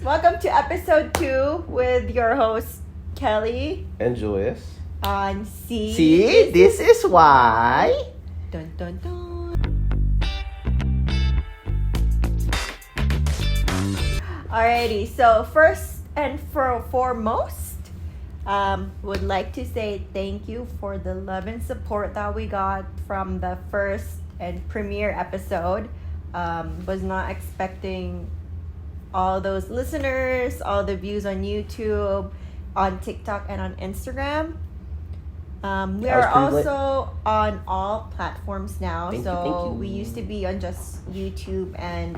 Welcome to episode 2 with your hosts Kelly and Julius. On See, this is why. Dun dun dun. Alrighty, so first and foremost, would like to say thank you for the love and support that we got from the first and premiere episode. Was not expecting all those listeners, all the views on YouTube, on TikTok, and on Instagram. We are also on all platforms now. Thank you. We used to be on just YouTube and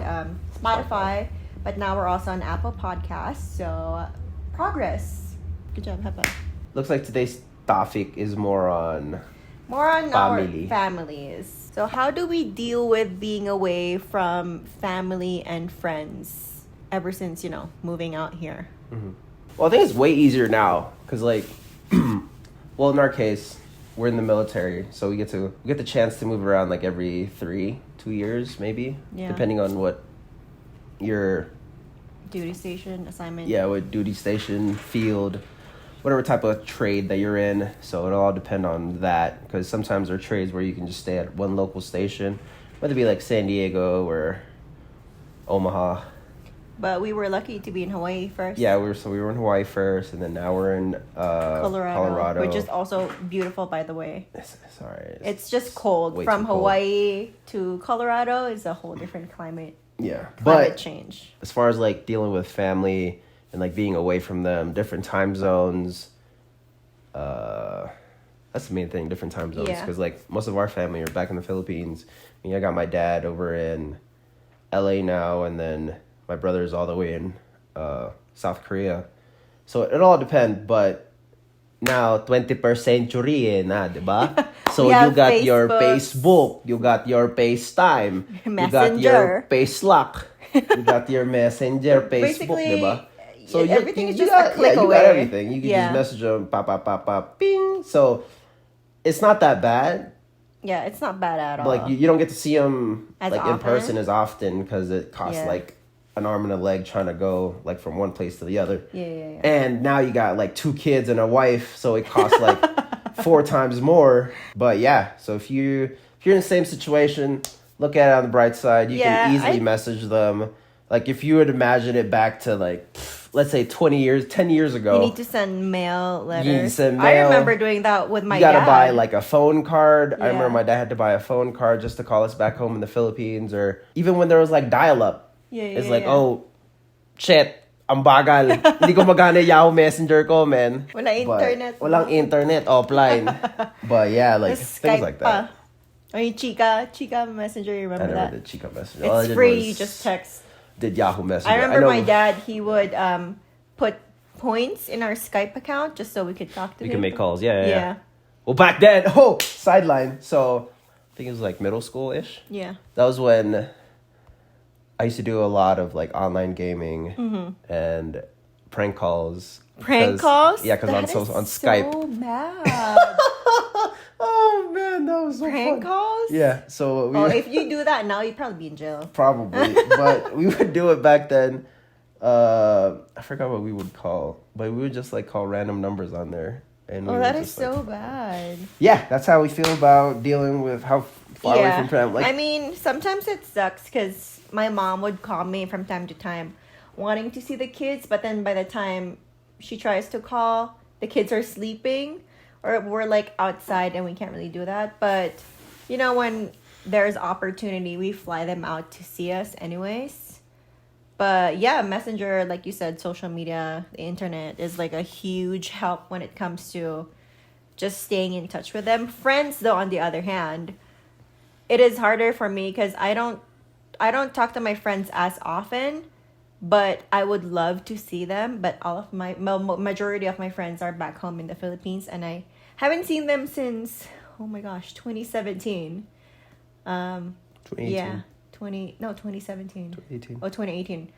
Spotify, but now we're also on Apple Podcasts. So, progress. Good job, Hepa. Looks like today's topic is more on our families. So, how do we deal with being away from family and friends? Ever since, moving out here. Mm-hmm. Well, I think it's way easier now because, well, in our case, we're in the military, so we get the chance to move around every 2 years, maybe, depending on what your duty station assignment. Yeah, what duty station, field, whatever type of trade that you're in. So it'll all depend on that because sometimes there are trades where you can just stay at one local station, whether it be San Diego or Omaha. But we were lucky to be in Hawaii first. Yeah, we were in Hawaii first, and then now we're in Colorado, which is also beautiful, by the way. It's all right. It's just cold. From Hawaii to Colorado is a whole different climate. Yeah, climate change. As far as dealing with family and being away from them, different time zones. That's the main thing. Different time zones, because most of our family are back in the Philippines. I got my dad over in LA now, and then my brother's all the way in South Korea. So it all depends, but now 21st century na, diba? So you got Facebook. Your Facebook, you got your FaceTime, Messenger. You got your Facelock, you got your Messenger, Facebook, diba? So everything is just a click away. You got everything. You can just message them, ping. So it's not that bad. Yeah, it's not bad at all. But you don't get to see them as in person as often because it costs an arm and a leg trying to go from one place to the other. Yeah. And now you got 2 kids and a wife, so it costs 4 times more. But yeah, so if you're in the same situation, look at it on the bright side. You can easily message them. If you would imagine it back to let's say 10 years ago. You need to send mail letters. You need to send mail. I remember doing that with my dad. You gotta buy a phone card. Yeah. I remember my dad had to buy a phone card just to call us back home in the Philippines, or even when there was dial-up. It's oh, shit, ang bagal. Hindi ko magana Yahoo Messenger ko, man. Walang internet, offline. But yeah, things Skype like that. Chica Messenger, you remember that? I never did Chica Messenger. It's free, you just text. Did Yahoo Messenger. I remember my dad, he would put points in our Skype account just so we could talk to him. We can make calls, yeah. Well, back then, sideline. So, I think it was middle school-ish. Yeah. That was when I used to do a lot of online gaming and prank calls. Prank calls? Yeah, because on Skype. So mad. Oh man, that was so prank fun. Calls? Yeah, so if you do that now, you'd probably be in jail. Probably, but we would do it back then. I forgot what we would call, but we would just call random numbers on there. And that is so bad. Yeah, that's how we feel about dealing with how far away from family. Sometimes it sucks because my mom would call me from time to time wanting to see the kids, but then by the time she tries to call, the kids are sleeping or we're outside and we can't really do that. But when there's opportunity, we fly them out to see us anyways. But yeah, Messenger, like you said, social media, the internet is a huge help when it comes to just staying in touch with them. Friends, though, on the other hand, it is harder for me because I don't talk to my friends as often, but I would love to see them. But all of my majority of my friends are back home in the Philippines, and I haven't seen them since 2017. 2018. Yeah, 2017. 2018. Oh, 2018.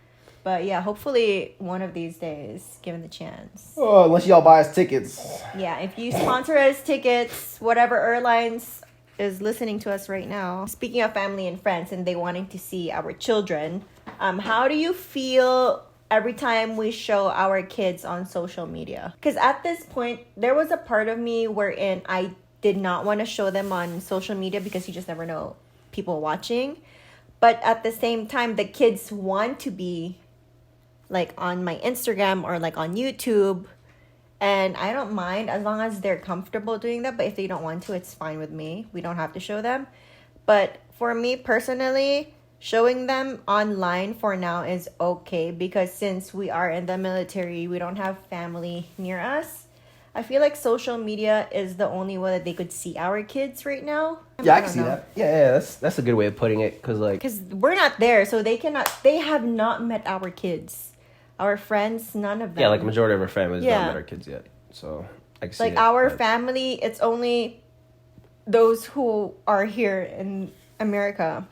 But yeah, hopefully one of these days, given the chance. Oh, unless y'all buy us tickets. Yeah, if you sponsor us tickets, whatever airlines is listening to us right now. Speaking of family and friends and they wanting to see our children, how do you feel every time we show our kids on social media. Because at this point, there was a part of me wherein I did not want to show them on social media because you just never know people watching. But at the same time, the kids want to be like on my Instagram or like on YouTube. And I don't mind as long as they're comfortable doing that. But if they don't want to, it's fine with me. We don't have to show them. But for me personally, showing them online for now is okay. Because since we are in the military, we don't have family near us. I feel like social media is the only way that they could see our kids right now. Yeah, I can see that. Yeah, that's a good way of putting it. Because we're not there, so they have not met our kids. Our friends, none of them. Yeah, like the majority of our families don't met our kids yet. So I can see like our family, it's only those who are here in America.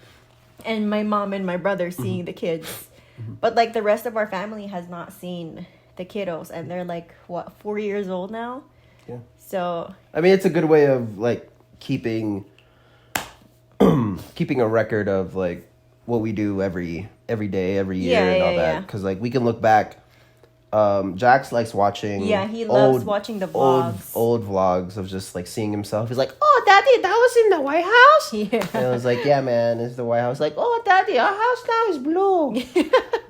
And my mom and my brother seeing the kids. But like the rest of our family has not seen the kiddos, and they're like 4 years old now. Yeah. So I mean, it's a good way of like keeping a record of like what we do every day, every year, and all that. Because like we can look back. Jax likes watching. Yeah, he loves watching the vlogs. Old vlogs of just like seeing himself. He's like, "Oh, Daddy, that was in the White House." Yeah. And I was like, "Yeah, man, it's the White House." Like, "Oh, Daddy, our house now is blue."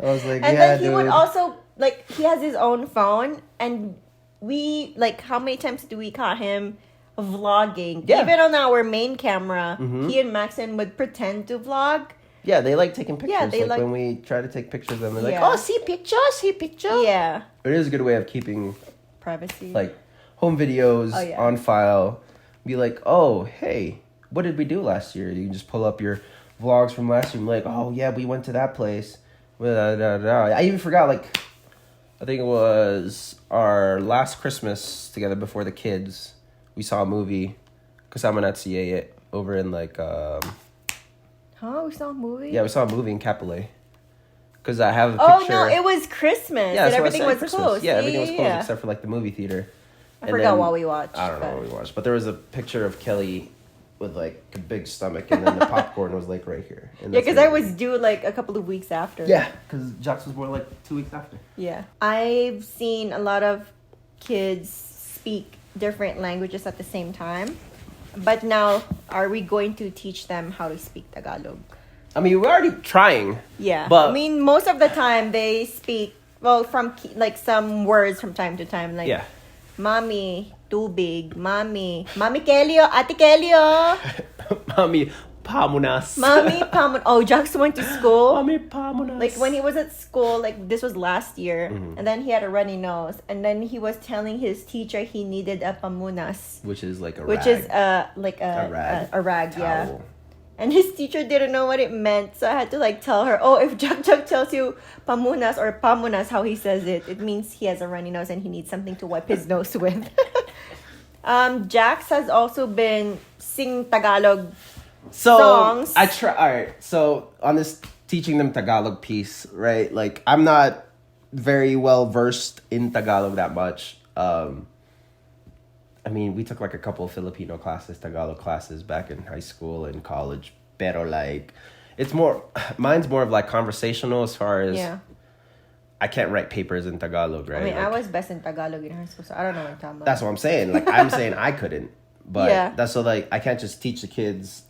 I was like, and "Yeah, then he would also like he has his own phone, and we like how many times do we caught him vlogging? Yeah. Even on our main camera, he and Maxon would pretend to vlog. Yeah, they like taking pictures. Yeah, they like when we try to take pictures of them, they're like, Yeah. "Oh, see pictures." Yeah. It is a good way of keeping Privacy. like home videos on file. Be like, "Oh, hey, what did we do last year?" You can just pull up your vlogs from last year and be like, "Oh, yeah, we went to that place." I even forgot, like, I think it was our last Christmas together before the kids. We saw a movie, Kasama Natsuye, over in like we saw a movie? Yeah, we saw a movie in Kapolei. Because I have a Oh, picture. no, it was Christmas. Yeah, and that's what I everything said, was Christmas. closed. Yeah, everything was closed except for like the movie theater. I forgot what we watched. I don't know what we watched. But there was a picture of Kelly with like a big stomach, and then the popcorn was like right here. Yeah, because I was due like a couple of weeks after. Yeah, because Jax was born like 2 weeks after. Yeah. I've seen a lot of kids speak different languages at the same time. But now, are we going to teach them how to speak Tagalog? I mean, we're already trying. Yeah. But I mean, most of the time they speak, well, from like some words from time to time. Like, Mommy, tubig, Mommy Kelio, Ate Kelio. Mommy, pamunas. Mommy, pamunas. Oh, Jax went to school. Mommy, pamunas. Like, when he was at school, like, this was last year, and then he had a runny nose, and then he was telling his teacher he needed a pamunas. Which is like a rag. Which is, like a rag, towel. yeah. And his teacher didn't know what it meant, so I had to, like, tell her, oh, if Jack tells you pamunas or pamunas, how he says it, it means he has a runny nose and he needs something to wipe his nose with. Jax has also been singing Tagalog songs. I try. All right. So on this teaching them Tagalog piece, right? Like I'm not very well versed in Tagalog that much. I mean, we took like a couple of Filipino classes, Tagalog classes back in high school and college. Pero like, mine's more of like conversational as far as. Yeah. I can't write papers in Tagalog, right? I mean, like, I was best in Tagalog in high school, so I don't know what I'm talking about. That's what I'm saying. Like, I'm saying I couldn't. But that's so, like, I can't just teach the kids.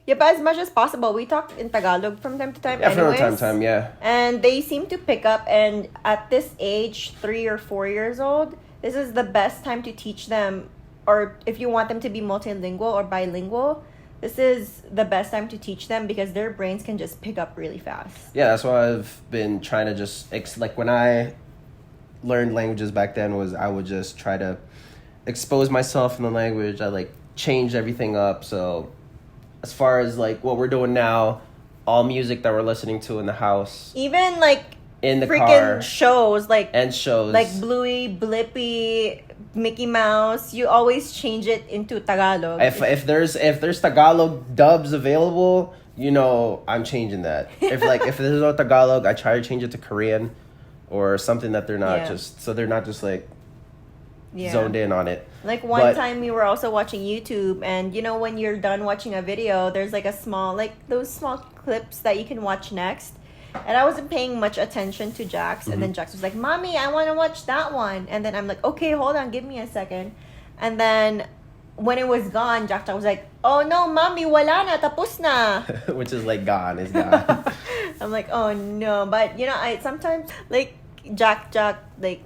Yeah, but as much as possible, we talk in Tagalog from time to time. Yeah, from time to time, yeah. And they seem to pick up. And at this age, 3 or 4 years old, this is the best time to teach them. Or if you want them to be multilingual or bilingual, this is the best time to teach them because their brains can just pick up really fast. Yeah, that's why I've been trying to just... like, when I learned languages back then was I would just try to expose myself in the language. I, like, changed everything up. So as far as, like, what we're doing now, all music that we're listening to in the house... Even, like, in the freaking car... shows, like... And shows. Like Bluey, Blippi... Mickey Mouse, you always change it into Tagalog. If there's Tagalog dubs available, you know I'm changing that. If there's no Tagalog, I try to change it to Korean or something that they're not they're not just like zoned in on it. Like one time we were also watching YouTube, and you know when you're done watching a video, there's like a small those small clips that you can watch next. And I wasn't paying much attention to Jax. And then Jax was like, Mommy, I want to watch that one. And then I'm like, okay, hold on, give me a second. And then when it was gone, Jax was like, oh no, Mommy, wala na, tapos na. Which is like gone, is gone. I'm like, oh no. But, you know, I sometimes, like, Jack, like,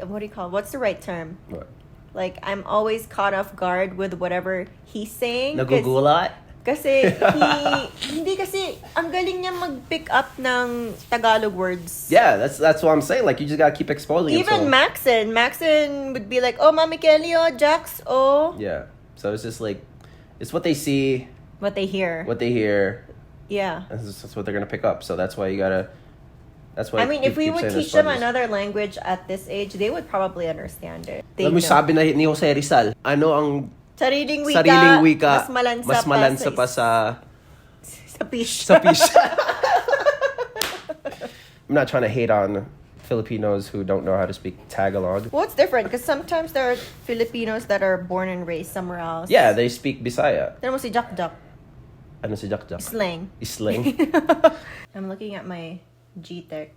what do you call it? What's the right term? What? Like, I'm always caught off guard with whatever he's saying. Nagugulat? Kasi hindi kasi, ang galing niya mag-pick up ng Tagalog words. Yeah, that's what I'm saying. Like, you just gotta keep exposing Even him. Maxon would be like, oh, Mami Kelly, oh, Jax, oh. Yeah. So it's just like, it's what they see. What they hear. Yeah. That's what they're gonna pick up. So that's why you gotta, that's why I mean, if we would teach them another language at this age, they would probably understand it. Alam mo, sabi na ni Jose Rizal, ano ang Sariling wika mas malansa pa sa fish. I'm not trying to hate on Filipinos who don't know how to speak Tagalog. Well, it's different because sometimes there are Filipinos that are born and raised somewhere else. Yeah, they speak Bisaya. Then mo si Jack. Ano si Jack? Slang. I'm looking at my G-Tech.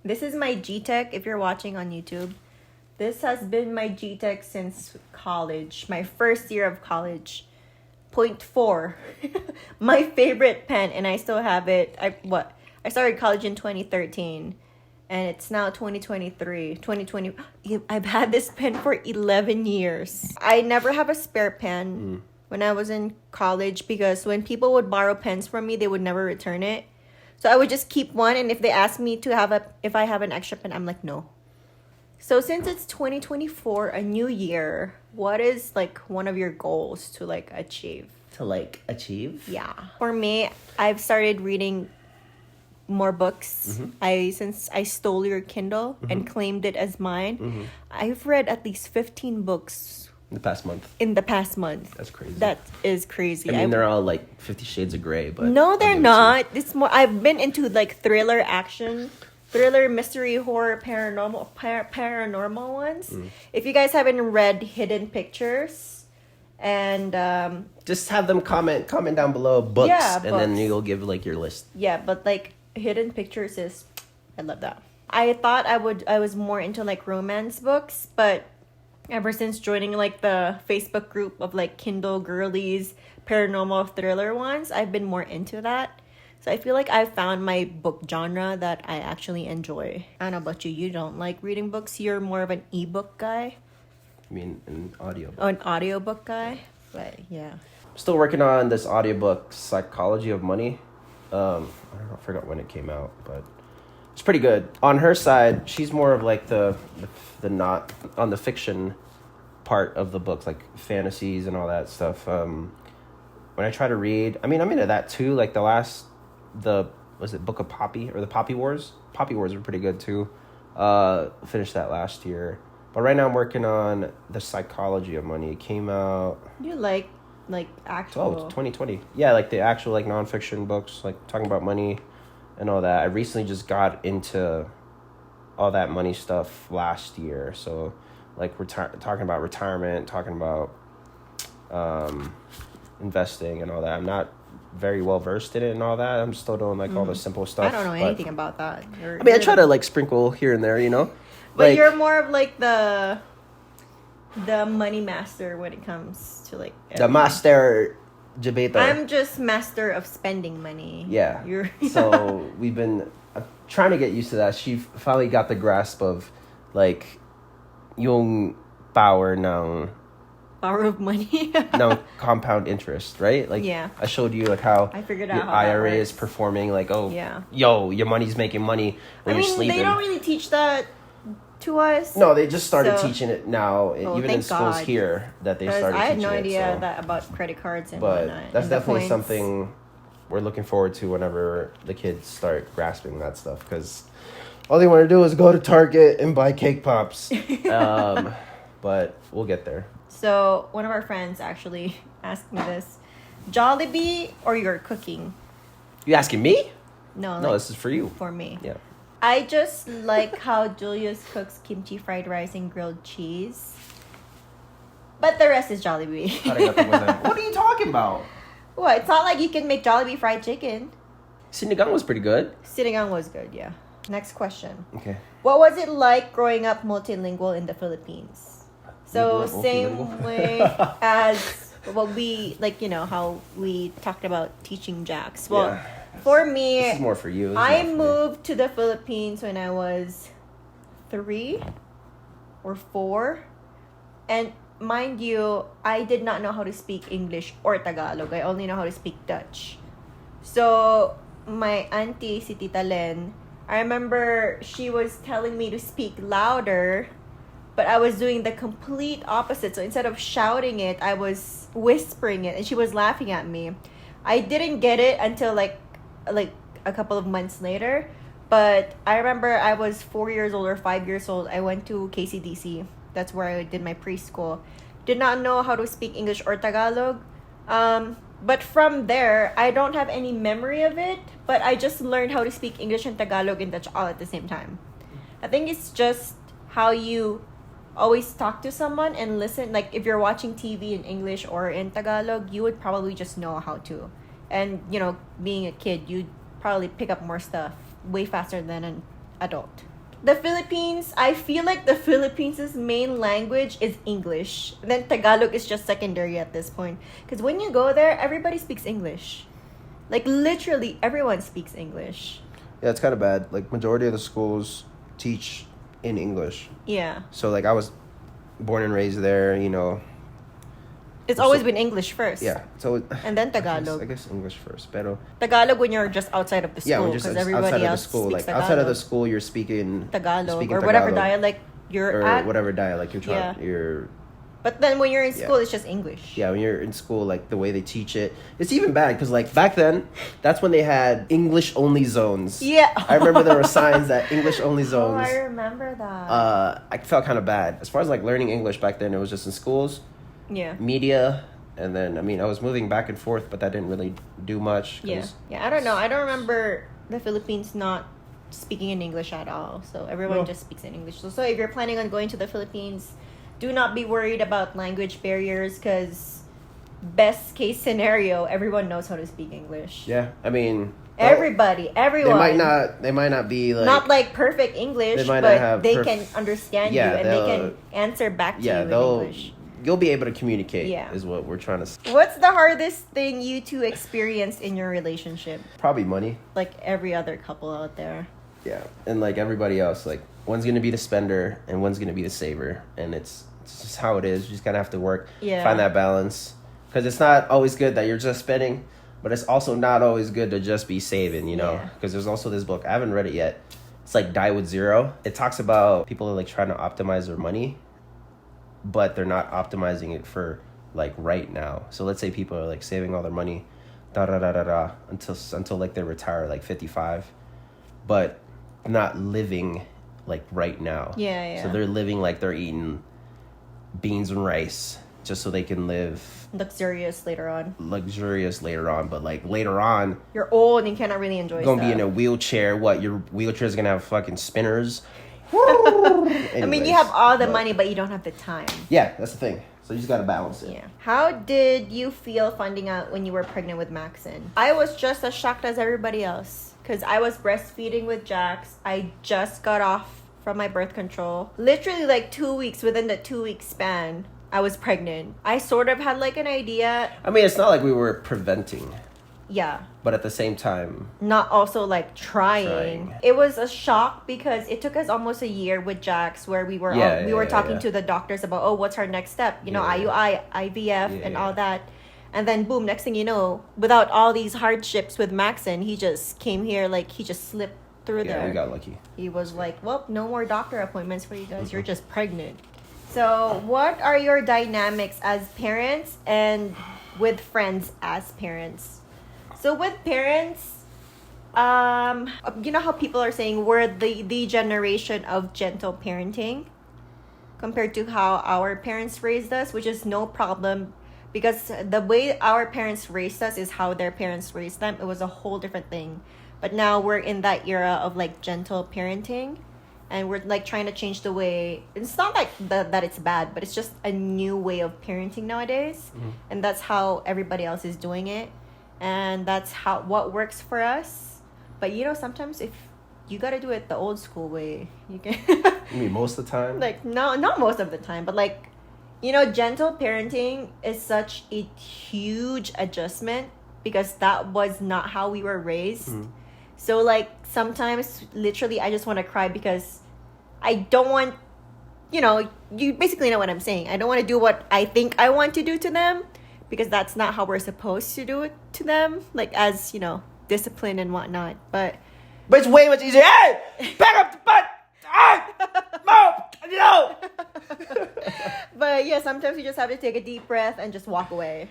This is my G-Tech if you're watching on YouTube. This has been my G-Tech since college. My first year of college. 0.4. My favorite pen, and I still have it. I started college in 2013. And it's now 2023. 2020. I've had this pen for 11 years. I never have a spare pen when I was in college because when people would borrow pens from me, they would never return it. So I would just keep one, and if they ask me to if I have an extra pen, I'm like, no. So since it's 2024, a new year, what is like one of your goals to like achieve? Yeah. For me, I've started reading more books. Since I stole your Kindle and claimed it as mine, I've read at least 15 books In the past month. That's crazy. That is crazy. I mean, they're all like 50 Shades of Grey, but no, they're not. It's more. I've been into like thriller, action, thriller, mystery, horror, paranormal ones. If you guys haven't read Hidden Pictures, and just have them comment down below books, yeah, and then you'll give like your list. Yeah, but like Hidden Pictures is, I love that. I thought I was more into like romance books, but ever since joining like the Facebook group of like Kindle girlies, paranormal thriller ones, I've been more into that. So I feel like I found my book genre that I actually enjoy. I don't know about you. You don't like reading books. You're more of an ebook guy. I mean, an audiobook. Oh, an audiobook guy. But yeah. I'm still working on this audiobook, Psychology of Money. I don't know, I forgot when it came out, but it's pretty good. On her side, she's more of like the not on the fiction part of the books, like fantasies and all that stuff. When I try to read, I mean, I'm into that too. Like was it Book of Poppy or the Poppy Wars? Poppy Wars were pretty good too. Finished that last year. But right now I'm working on the Psychology of Money. It came out. You like actual 2020. Yeah, like the actual like nonfiction books, like talking about money and all that. I recently just got into all that money stuff last year. So like we're talking about retirement, talking about investing and all that. I'm not very well versed in it and all that. I'm still doing like all the simple stuff. I don't know anything about that. I try to like sprinkle here and there, you know. But like, you're more of like the money master when it comes to like the master debater. I'm just master of spending money. Yeah. So I'm trying to get used to that. She finally got the grasp of like yung power of money. No, compound interest, right? Like, yeah. I showed you like how I figured out your how IRA that is performing. Like, yeah. Your money's making money when you're sleeping. They don't really teach that to us. No, they just started teaching it now, even in schools God. Here, that they started teaching it. I had no idea that about credit cards and whatnot. But that's definitely something we're looking forward to whenever the kids start grasping that stuff, because all they want to do is go to Target and buy cake pops. But we'll get there. So one of our friends actually asked me this: Jollibee or your cooking? You asking me? No, this is for you. For me. Yeah. I just like how Julius cooks kimchi fried rice and grilled cheese. But the rest is Jollibee. What are you talking about? What? It's not like you can make Jollibee fried chicken. Sinigang was pretty good. Sinigang was good, yeah. Next question. Okay. What was it like growing up multilingual in the Philippines? So same way as what we, like, you know, how we talked about teaching Jax. Well, for me, this is more for you. I moved to the Philippines when I was 3 or 4. And mind you, I did not know how to speak English or Tagalog. I only know how to speak Dutch. So my auntie, si Tita Len, I remember she was telling me to speak louder, but I was doing the complete opposite. So instead of shouting it, I was whispering it, and she was laughing at me. I didn't get it until like a couple of months later, but I remember I was 4 years old or 5 years old. I went to KCDC. That's where I did my preschool. Did not know how to speak English or Tagalog. But from there, I don't have any memory of it, but I just learned how to speak English and Tagalog and Dutch all at the same time. I think it's just how you always talk to someone and listen. Like, if you're watching TV in English or in Tagalog, you would probably just know how to. And, you know, being a kid, you'd probably pick up more stuff way faster than an adult. The Philippines, I feel like the Philippines' main language is English. And then Tagalog is just secondary at this point. Because when you go there, everybody speaks English. Like, literally, everyone speaks English. Yeah, it's kind of bad. Like, majority of the schools teach in English. Yeah. So, like, I was born and raised there, you know. It's always been English first. Yeah. So and then Tagalog. I guess English first. Pero Tagalog when you're just outside of the school, because everybody else speaks like Tagalog. outside of the school, you're speaking Tagalog or whatever dialect you're at. Whatever dialect you're trying. You're. But then when you're in school, it's just English. Yeah, when you're in school, like the way they teach it, it's even bad because like back then, that's when they had English only zones. Yeah. I remember there were signs that English only zones. Oh, I remember that. I felt kind of bad as far as like learning English back then. It was just in schools. Yeah. Media. And then, I mean, I was moving back and forth, but that didn't really do much. Yeah, I don't know. I don't remember the Philippines not speaking in English at all. So everyone just speaks in English. So if you're planning on going to the Philippines, do not be worried about language barriers, because best case scenario, everyone knows how to speak English. Yeah, I mean... everyone. They might not be like... Not like perfect English, but they can understand you and they can answer back to you in English. You'll be able to communicate, is what we're trying to say. What's the hardest thing you two experienced in your relationship? Probably money. Like every other couple out there. Yeah, and like everybody else, like one's going to be the spender and one's going to be the saver. And it's just how it is. You just kind of have to work, find that balance. Because it's not always good that you're just spending, but it's also not always good to just be saving, you know? Because there's also this book, I haven't read it yet. It's like Die With Zero. It talks about people are like trying to optimize their money, but they're not optimizing it for like right now. So let's say people are like saving all their money until like they retire like 55, but not living like right now. Yeah. So they're living like they're eating beans and rice just so they can live luxurious later on, but like later on you're old and you cannot really enjoy you're gonna be in a wheelchair. Your wheelchair's gonna have fucking spinners. I mean, you have all the money, but you don't have the time. Yeah, that's the thing. So you just gotta balance it. Yeah. How did you feel finding out when you were pregnant with Maxon? I was just as shocked as everybody else, because I was breastfeeding with Jax. I just got off from my birth control. Literally like 2 weeks, within the 2 week span, I was pregnant. I sort of had like an idea. I mean, it's not like we were preventing. Yeah. But at the same time, not also like trying. It was a shock because it took us almost a year with Jax, where we were talking to the doctors about, what's our next step? You know, IUI, IVF, and all that. And then boom, next thing you know, without all these hardships with Maxon, he just came here, like he just slipped through there. Yeah, we got lucky. He was like, well, no more doctor appointments for you guys. You're just pregnant. So what are your dynamics as parents and with friends as parents? So with parents, you know how people are saying we're the generation of gentle parenting compared to how our parents raised us, which is no problem, because the way our parents raised us is how their parents raised them. It was a whole different thing. But now we're in that era of like gentle parenting, and we're like trying to change the way. It's not like that it's bad, but it's just a new way of parenting nowadays. And that's how everybody else is doing it. And that's what works for us. But sometimes if you gotta do it the old school way, you can. You mean most of the time? Like, no, not most of the time, but like, gentle parenting is such a huge adjustment because that was not how we were raised. So like sometimes literally I just want to cry because I don't want, you basically know what I'm saying. I don't want to do what I think I want to do to them because that's not how we're supposed to do it to them, like as, discipline and whatnot. But it's way much easier. Hey, back up the butt. Mom, no. But yeah, sometimes you just have to take a deep breath and just walk away.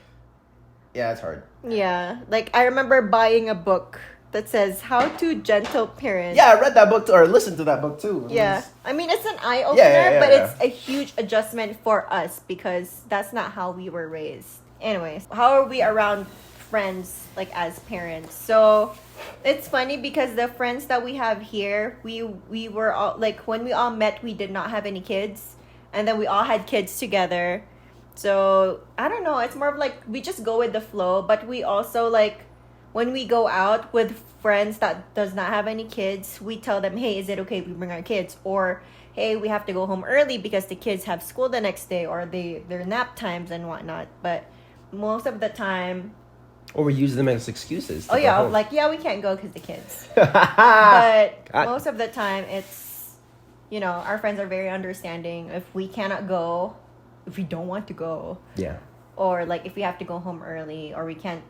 Yeah, it's hard. Yeah, like I remember buying a book that says How to Gentle Parent. Yeah, I read that book or listened to that book too. Yeah, I mean it's an eye opener, but yeah. It's a huge adjustment for us because that's not how we were raised. Anyways, how are we around friends like as parents? So it's funny because the friends that we have here, we were all like when we all met, we did not have any kids, and then we all had kids together. So I don't know, it's more of like we just go with the flow, but we also like when we go out with friends that does not have any kids, we tell them, hey, is it okay if we bring our kids? Or hey, we have to go home early because the kids have school the next day or their nap times and whatnot. But most of the time, or we use them as excuses. Oh yeah, like we can't go because the kids. But most of the time, it's our friends are very understanding. If we cannot go, if we don't want to go, or like if we have to go home early, or we can't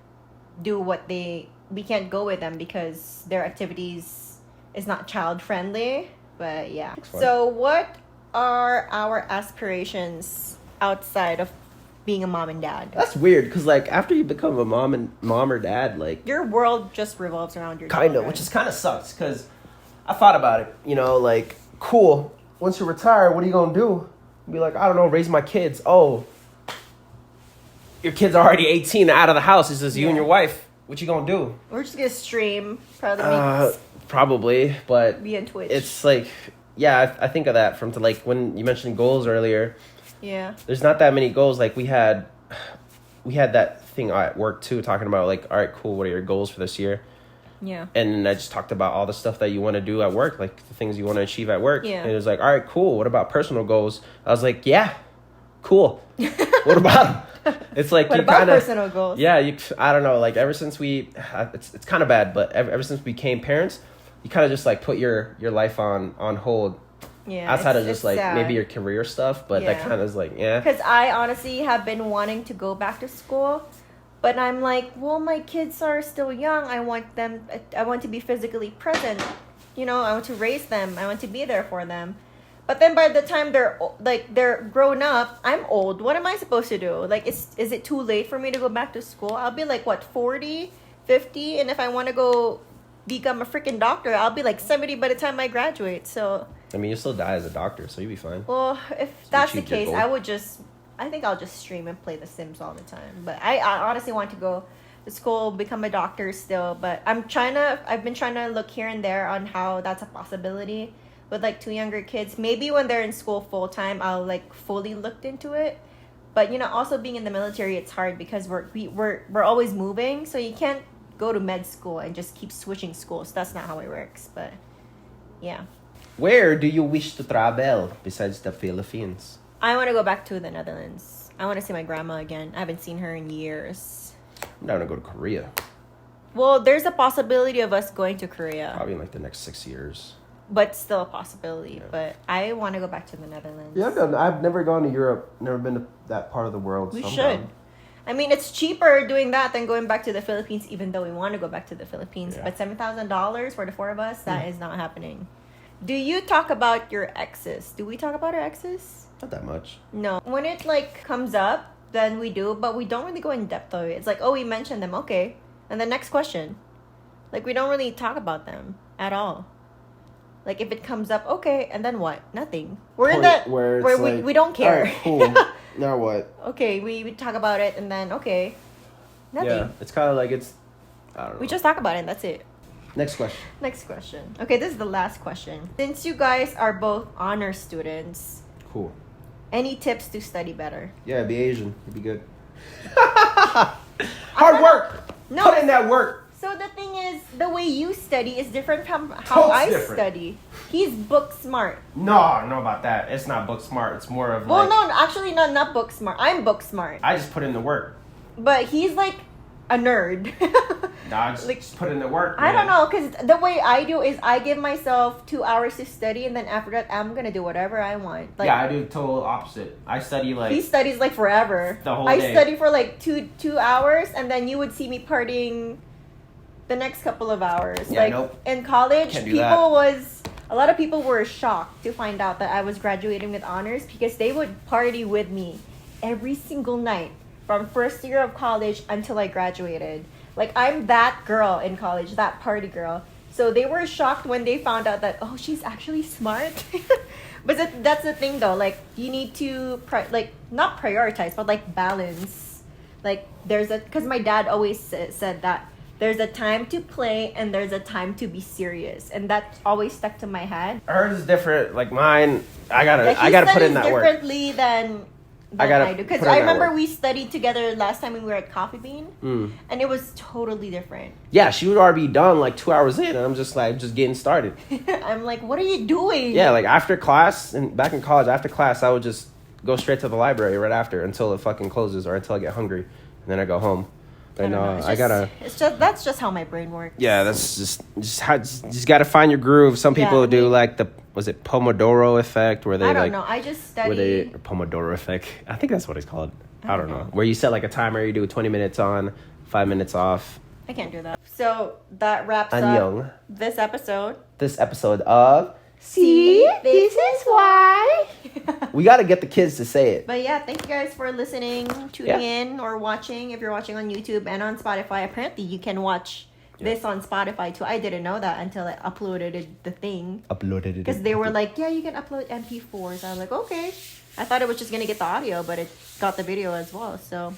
do we can't go with them because their activities is not child friendly. But yeah. So what are our aspirations outside of being a mom and dad? That's weird because like after you become a mom or dad, like your world just revolves around your kind of, which is kind of sucks because I thought about it. Like cool. Once you retire, what are you gonna do? Be like, I don't know, raise my kids. Oh, your kid's already 18 out of the house. It's just you and your wife. What you gonna do? We're just gonna stream. Probably, but be on Twitch. It's like, yeah, I think of that from like when you mentioned goals earlier. Yeah. There's not that many goals. Like we had that thing at work too, talking about like, all right, cool. What are your goals for this year? Yeah. And I just talked about all the stuff that you want to do at work, like the things you want to achieve at work. Yeah. And it was like, all right, cool. What about personal goals? I was like, yeah, cool. What about them? It's like what about personal goals? Yeah, I don't know. Like ever since it's kind of bad, but ever since we became parents, you kind of just like put your life on hold. Yeah. Outside of just like sad. maybe your career stuff, but that kind of is like Because I honestly have been wanting to go back to school, but I'm like, well, my kids are still young. I want to be physically present. I want to raise them. I want to be there for them. But then by the time they're grown up, I'm old. What am I supposed to do? Like, is it too late for me to go back to school? I'll be like, what, 40, 50? And if I want to go become a freaking doctor, I'll be like 70 by the time I graduate. So, I mean, you'll still die as a doctor, so you'll be fine. Well, if that's the case, I think I'll just stream and play The Sims all the time. But I honestly want to go to school, become a doctor still. But I've been trying to look here and there on how that's a possibility. With like 2 younger kids, maybe when they're in school full time, I'll like fully looked into it. But also being in the military, it's hard because we're always moving, so you can't go to med school and just keep switching schools. That's not how it works. But yeah. Where do you wish to travel besides the Philippines? I want to go back to the Netherlands. I want to see my grandma again. I haven't seen her in years. I'm down to go to Korea. Well, there's a possibility of us going to Korea. Probably in like the next 6 years. But still a possibility. Yeah. But I want to go back to the Netherlands. Yeah, I've never gone to Europe. Never been to that part of the world. We should. I mean, it's cheaper doing that than going back to the Philippines, even though we want to go back to the Philippines. Yeah. But $7,000 for the 4 of us, that is not happening. Do you talk about your exes? Do we talk about our exes? Not that much. No. When it like comes up, then we do, but we don't really go in depth of it. It's like, oh, we mentioned them, okay. And the next question. Like, we don't really talk about them at all. Like, if it comes up, okay, and then what? Nothing. We're in that where we don't care. All right, cool. Now what? Okay, we talk about it, and then, okay, nothing. Yeah, it's kind of like I don't know. We just talk about it, and that's it. Next question. Next question. Okay, this is the last question. Since you guys are both honor students. Cool. Any tips to study better? Yeah, be Asian. You'd be good. Hard work. No. Put in that work. So the thing is, the way you study is different from how I study. He's book smart. No, I don't know about that. It's not book smart. It's more of well, no, actually, not book smart. I'm book smart. I just put in the work. But he's like a nerd. Nah, just put in the work. I don't know, because the way I do is I give myself 2 hours to study, and then after that, I'm going to do whatever I want. Like, yeah, I do the total opposite. I study like... He studies like forever. The whole day. I study for like two hours, and then you would see me partying the next couple of hours. Yeah, like, nope. In college, Can't do that. A lot of people were shocked to find out that I was graduating with honors because they would party with me every single night from first year of college until I graduated. Like, I'm that girl in college, that party girl. So they were shocked when they found out that, oh, she's actually smart. But that's the thing, though. Like, you need to, not prioritize, but, like, balance. Like, because my dad always said that there's a time to play and there's a time to be serious. And that always stuck to my head. Hers is different. Like, mine, I gotta put in that work. Differently than I do. Because I remember we studied together last time when we were at Coffee Bean. And it was totally different. Yeah, she would already be done like 2 hours in. And I'm just like, just getting started. I'm like, what are you doing? Yeah, like after class, and back in college, after class, I would just go straight to the library right after until it fucking closes or until I get hungry. And then I go home. But that's just how my brain works. Yeah, that's just gotta find your groove. Some people do like was it Pomodoro effect where they I don't know. I just study. Pomodoro effect. I think that's what it's called. I don't know. Where you set like a timer, you do 20 minutes on, 5 minutes off. I can't do that. So that wraps up this episode. This episode of See, this is why. We got to get the kids to say it. But yeah, thank you guys for listening, tuning in, or watching. If you're watching on YouTube and on Spotify, apparently you can watch this on Spotify too. I didn't know that until I uploaded the thing. Because they were like, yeah, you can upload MP4s. I was like, okay. I thought it was just going to get the audio, but it got the video as well. So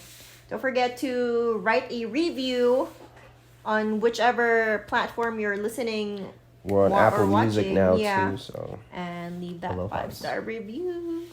don't forget to write a review on whichever platform you're listening. We're on Apple Music now too, so. And leave that 5-star review.